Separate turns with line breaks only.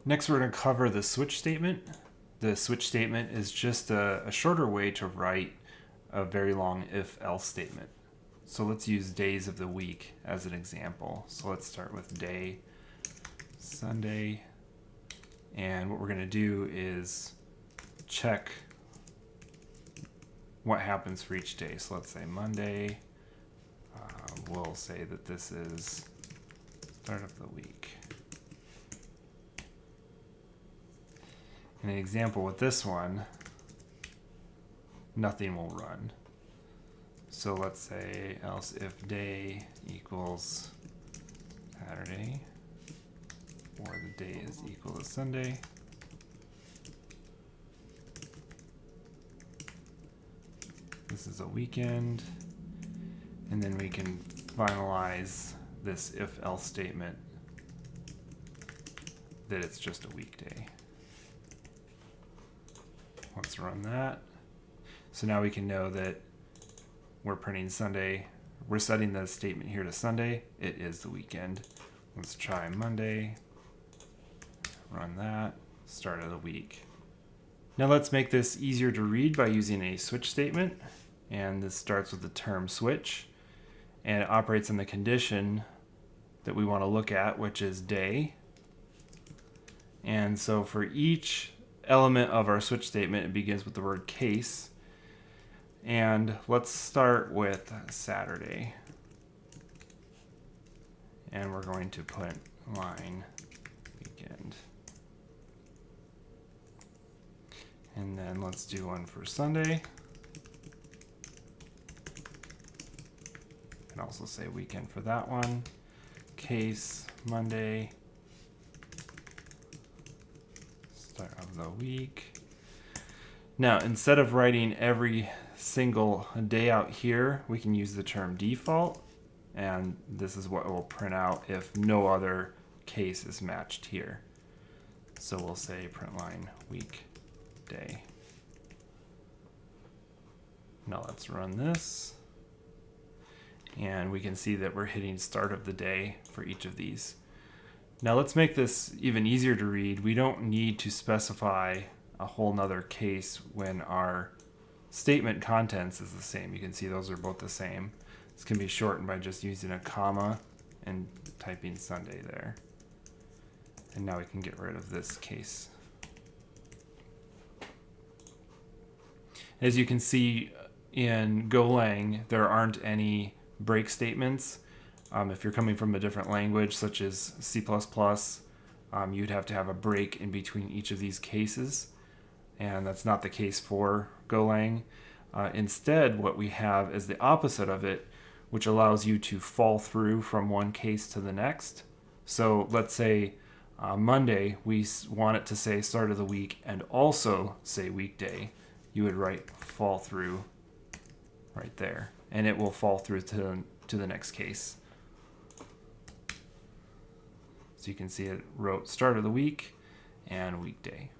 Next, we're going to cover the switch statement. The switch statement is just a shorter way to write a very long if-else statement. So let's use days of the week as an example. So let's start with day, Sunday, and what we're going to do is check what happens for each day. So let's say Monday, we'll say that this is start of the week. In an example with this one, nothing will run. So let's say else if day equals Saturday, or the day is equal to Sunday. This is a weekend, and then we can finalize this if-else statement that it's just a weekday. Let's run that. So now we can know that we're printing Sunday. We're setting the statement here to Sunday. It is the weekend. Let's try Monday. Run that. Start of the week. Now let's make this easier to read by using a switch statement. And this starts with the term switch. And it operates on the condition that we want to look at, which is day. And so for each element of our switch statement, it begins with the word case. And let's start with Saturday. And we're going to put line weekend. And then let's do one for Sunday. And also say weekend for that one. Case Monday. Start of the week. Now, instead of writing every single day out here, we can use the term default, and this is what will print out if no other case is matched here. So we'll say print line weekday. Now let's run this, and we can see that we're hitting start of the day for each of these. Now let's make this even easier to read. We don't need to specify a whole nother case when our statement contents is the same. You can see those are both the same. This can be shortened by just using a comma and typing Sunday there. And now we can get rid of this case. As you can see in Golang, there aren't any break statements. If you're coming from a different language, such as C++, you'd have to have a break in between each of these cases. And that's not the case for Golang. Instead, what we have is the opposite of it, which allows you to fall through from one case to the next. So let's say Monday, we want it to say start of the week and also say weekday. You would write fall through right there, and it will fall through to the next case. So you can see it wrote start of the week and weekday.